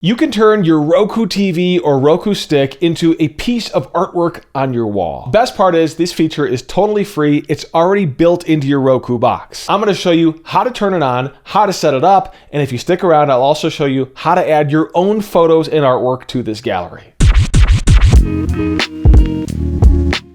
You can turn your Roku TV or Roku stick into a piece of artwork on your wall. Best part is this feature is totally free. It's already built into your Roku box. I'm going to show you how to turn it on, how to set it up, and if you stick around, I'll also show you how to add your own photos and artwork to this gallery.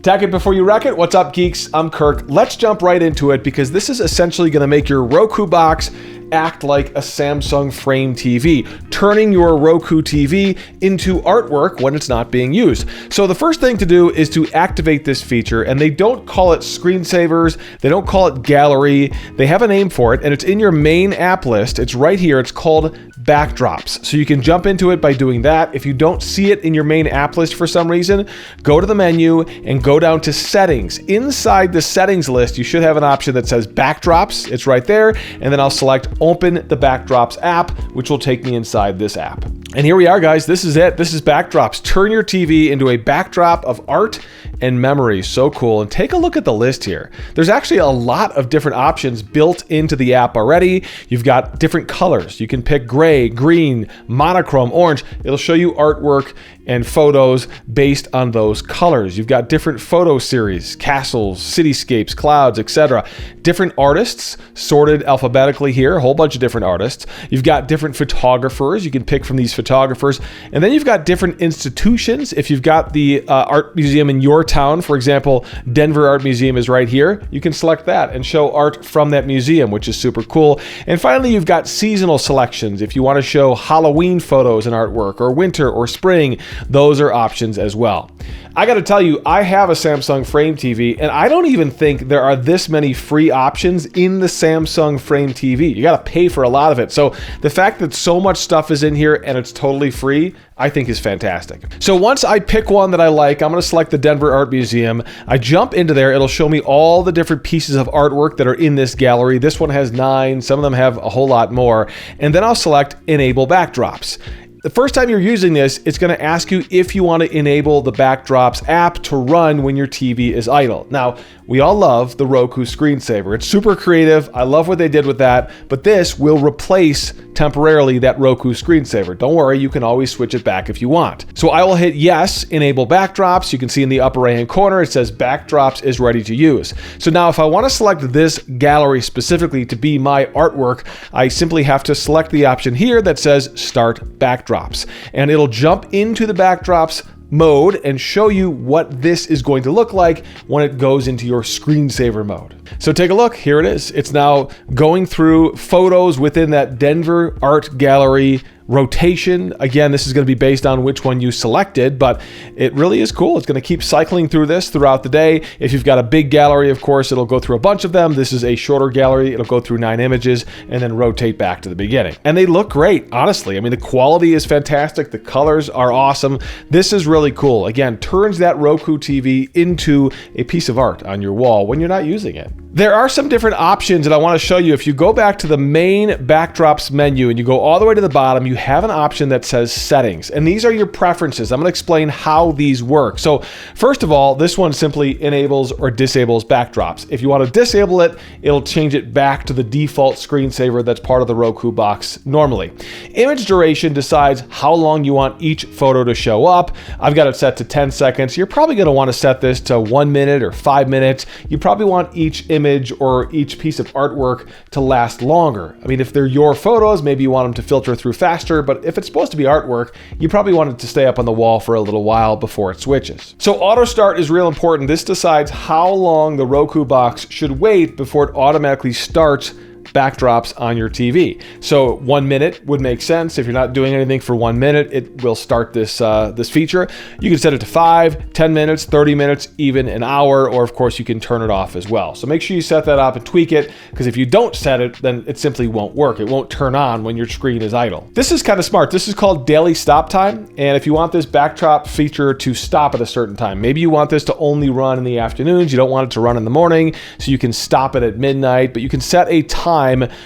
Tack it before you wreck it. What's up, geeks? I'm Kirk. Let's jump right into it because this is essentially going to make your Roku box act like a Samsung Frame TV, turning your Roku TV into artwork when it's not being used. So the first thing to do is to activate this feature, and they don't call it screensavers, they don't call it gallery, they have a name for it, and it's in your main app list. It's right here. It's called backdrops. So you can jump into it by doing that. If you don't see it in your main app list for some reason, go to the menu and go down to settings. Inside the settings list, you should have an option that says backdrops. It's right there. And then I'll select open the backdrops app, which will take me inside this app. And here we are, guys. This is it. This is backdrops. Turn your TV into a backdrop of art and memories. So cool. And take a look at the list here. There's actually a lot of different options built into the app already. You've got different colors. You can pick gray, green, monochrome, orange. It'll show you artwork and photos based on those colors. You've got different photo series, castles, cityscapes, clouds, etc. Different artists sorted alphabetically here, a whole bunch of different artists. You've got different photographers. You can pick from these photographers. And then you've got different institutions. If you've got the art museum in your town, for example, Denver Art Museum is right here, you can select that and show art from that museum, which is super cool. And finally, you've got seasonal selections. If you want to show Halloween photos and artwork, or winter or spring, those are options as well. I got to tell you, I have a Samsung Frame TV, and I don't even think there are this many free options in the Samsung Frame TV. You got to pay for a lot of it. So the fact that so much stuff is in here and it's totally free, I think is fantastic. So once I pick one that I like, I'm going to select the Denver Art Museum. I jump into there. It'll show me all the different pieces of artwork that are in this gallery. This one has 9. Some of them have a whole lot more. And then I'll select Enable Backdrops. The first time you're using this, it's going to ask you if you want to enable the Backdrops app to run when your TV is idle. Now, we all love the Roku screensaver. It's super creative. I love what they did with that, but this will replace temporarily that Roku screensaver. Don't worry, you can always switch it back if you want. So I will hit yes, enable backdrops. You can see in the upper right hand corner, it says backdrops is ready to use. So now if I want to select this gallery specifically to be my artwork, I simply have to select the option here that says start backdrops, and it'll jump into the backdrops mode and show you what this is going to look like when it goes into your screensaver mode. So take a look, here it is. It's now going through photos within that Denver Art Gallery rotation. Again, this is going to be based on which one you selected, but it really is cool. It's going to keep cycling through this throughout the day. If you've got a big gallery, of course, it'll go through a bunch of them. This is a shorter gallery. It'll go through 9 images and then rotate back to the beginning. And they look great, honestly. I mean, the quality is fantastic. The colors are awesome. This is really cool. Again, turns that Roku TV into a piece of art on your wall when you're not using it. There are some different options that I want to show you. If you go back to the main backdrops menu and you go all the way to the bottom, you have an option that says settings, and these are your preferences. I'm going to explain how these work. So first of all, this one simply enables or disables backdrops. If you want to disable it, it'll change it back to the default screensaver that's part of the Roku box normally. Image duration decides how long you want each photo to show up. I've got it set to 10 seconds. You're probably going to want to set this to 1 minute or 5 minutes. You probably want each image or each piece of artwork to last longer. I mean, if they're your photos, maybe you want them to filter through faster, but if it's supposed to be artwork, you probably want it to stay up on the wall for a little while before it switches. So auto start is real important. This decides how long the Roku box should wait before it automatically starts backdrops on your TV. So 1 minute would make sense. If you're not doing anything for 1 minute, it will start this this feature. You can set it to 5, 10 minutes, 30 minutes, even an hour, or of course you can turn it off as well. So make sure you set that up and tweak it, because if you don't set it, then it simply won't work. It won't turn on when your screen is idle. This is kind of smart. This is called daily stop time. And if you want this backdrop feature to stop at a certain time, maybe you want this to only run in the afternoons. You don't want it to run in the morning, so you can stop it at midnight, but you can set a time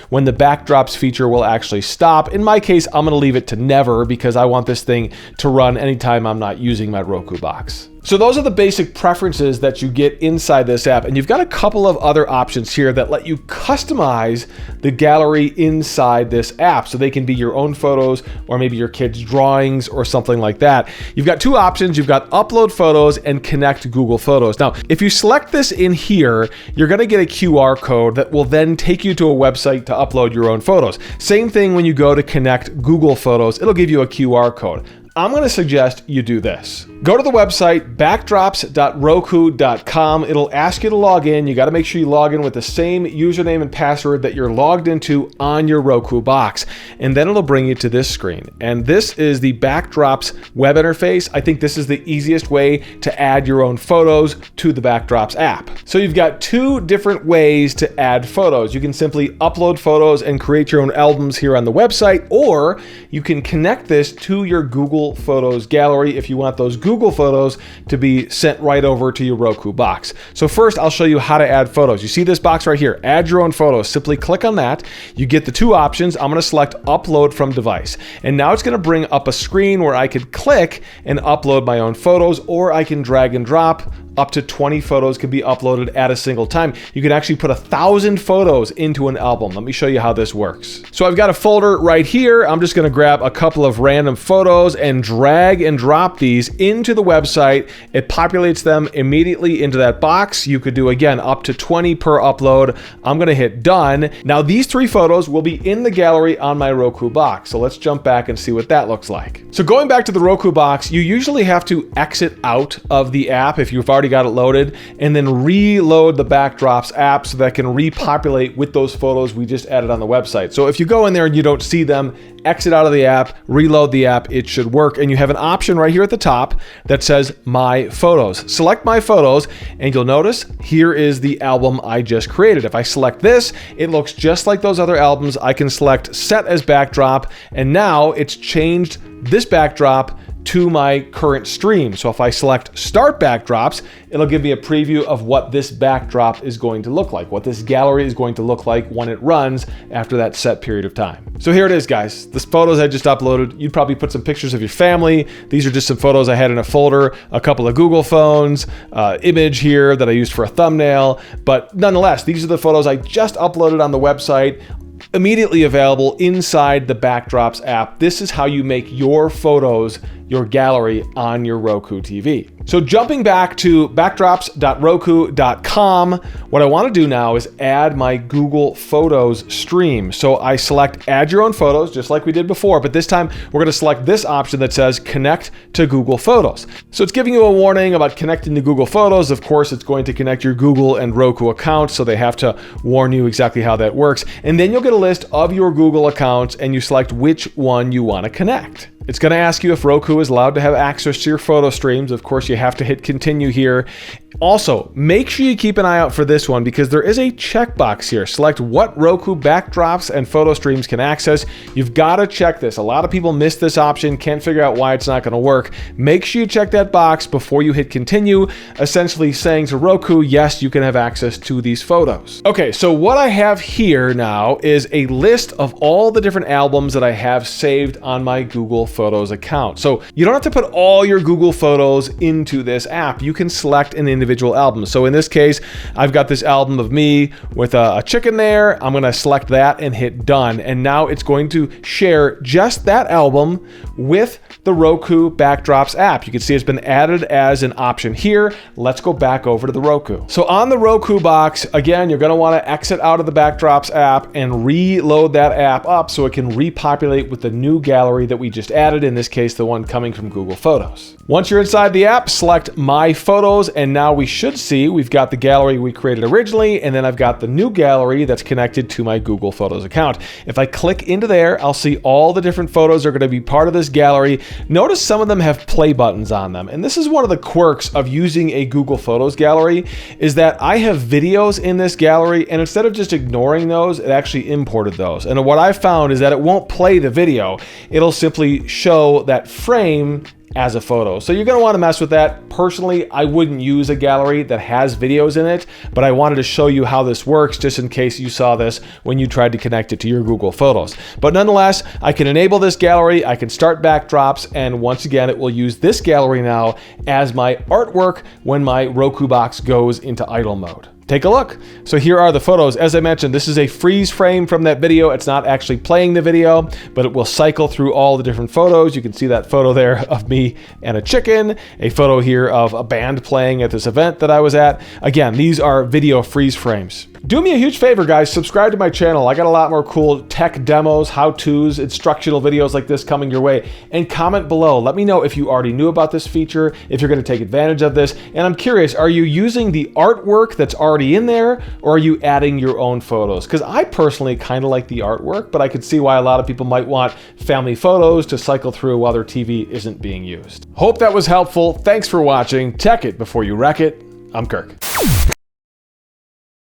when the backdrops feature will actually stop. In my case, I'm going to leave it to never, because I want this thing to run anytime I'm not using my Roku box. So those are the basic preferences that you get inside this app, and you've got a couple of other options here that let you customize the gallery inside this app, so they can be your own photos or maybe your kids' drawings or something like that. You've got two options. You've got upload photos and connect Google Photos. Now, if you select this in here, you're going to get a QR code that will then take you to a website to upload your own photos. Same thing when you go to connect Google Photos, it'll give you a QR code. I'm going to suggest you do this. Go to the website backdrops.roku.com. It'll ask you to log in. You got to make sure you log in with the same username and password that you're logged into on your Roku box. And then it'll bring you to this screen. And this is the Backdrops web interface. I think this is the easiest way to add your own photos to the Backdrops app. So you've got two different ways to add photos. You can simply upload photos and create your own albums here on the website, or you can connect this to your Google Photos gallery if you want those Google Photos to be sent right over to your Roku box. So first, I'll show you how to add photos. You see this box right here, add your own photos. Simply click on that. You get the two options. I'm going to select upload from device. And now it's going to bring up a screen where I could click and upload my own photos, or I can drag and drop. Up to 20 photos can be uploaded at a single time. You can actually put 1,000 photos into an album. Let me show you how this works. So I've got a folder right here. I'm just going to grab a couple of random photos and drag and drop these into the website. It populates them immediately into that box. You could do, again, up to 20 per upload. I'm going to hit done. Now these 3 photos will be in the gallery on my Roku box. So let's jump back and see what that looks like. So going back to the Roku box, you usually have to exit out of the app if you've already got it loaded, and then reload the Backdrops app so that can repopulate with those photos we just added on the website. So if you go in there and you don't see them, exit out of the app, reload the app, it should work. And you have an option right here at the top that says My Photos. Select My Photos, and you'll notice here is the album I just created. If I select this, it looks just like those other albums. I can select Set as Backdrop, and now it's changed this backdrop to my current stream. So if I select Start Backdrops, it'll give me a preview of what this backdrop is going to look like, what this gallery is going to look like when it runs after that set period of time. So here it is, guys. The photos I just uploaded. You'd probably put some pictures of your family. These are just some photos I had in a folder, a couple of Google phones, image here that I used for a thumbnail. But nonetheless, these are the photos I just uploaded on the website, immediately available inside the Backdrops app. This is how you make your photos, your gallery on your Roku TV. So jumping back to backdrops.roku.com, what I want to do now is add my Google Photos stream. So I select add your own photos, just like we did before, but this time we're going to select this option that says connect to Google Photos. So it's giving you a warning about connecting to Google Photos. Of course, it's going to connect your Google and Roku accounts, so they have to warn you exactly how that works. And then you'll get a list of your Google accounts, and you select which one you want to connect. It's going to ask you if Roku is allowed to have access to your photo streams. Of course, you have to hit continue here. Also, make sure you keep an eye out for this one because there is a checkbox here. Select what Roku backdrops and photo streams can access. You've got to check this. A lot of people miss this option, can't figure out why it's not going to work. Make sure you check that box before you hit continue, essentially saying to Roku, yes, you can have access to these photos. Okay, so what I have here now is a list of all the different albums that I have saved on my Google Photos account. So you don't have to put all your Google Photos into this app. You can select an individual album. So in this case, I've got this album of me with a chicken there. I'm going to select that and hit done. And now it's going to share just that album with the Roku Backdrops app. You can see it's been added as an option here. Let's go back over to the Roku. So on the Roku box, again, you're going to want to exit out of the Backdrops app and reload that app up so it can repopulate with the new gallery that we just added, in this case, the one coming from Google Photos. Once you're inside the app, select My Photos, and now we should see we've got the gallery we created originally, and then I've got the new gallery that's connected to my Google Photos account. If I click into there, I'll see all the different photos are going to be part of this gallery. Notice some of them have play buttons on them, and this is one of the quirks of using a Google Photos gallery, is that I have videos in this gallery, and instead of just ignoring those, it actually imported those. And what I found is that it won't play the video. It'll simply show that frame as a photo. So you're going to want to mess with that. Personally, I wouldn't use a gallery that has videos in it, but I wanted to show you how this works just in case you saw this when you tried to connect it to your Google Photos. But nonetheless, I can enable this gallery, I can start backdrops, and once again, it will use this gallery now as my artwork when my Roku box goes into idle mode. Take a look. So here are the photos. As I mentioned, this is a freeze frame from that video. It's not actually playing the video, but it will cycle through all the different photos. You can see that photo there of me and a chicken, a photo here of a band playing at this event that I was at. Again, these are video freeze frames. Do me a huge favor, guys, subscribe to my channel. I got a lot more cool tech demos, how-tos, instructional videos like this coming your way. And comment below. Let me know if you already knew about this feature, if you're going to take advantage of this. And I'm curious, are you using the artwork that's already in there, or are you adding your own photos? Because I personally kind of like the artwork, but I could see why a lot of people might want family photos to cycle through while their TV isn't being used. Hope that was helpful. Thanks for watching. Tech it before you wreck it. I'm Kirk.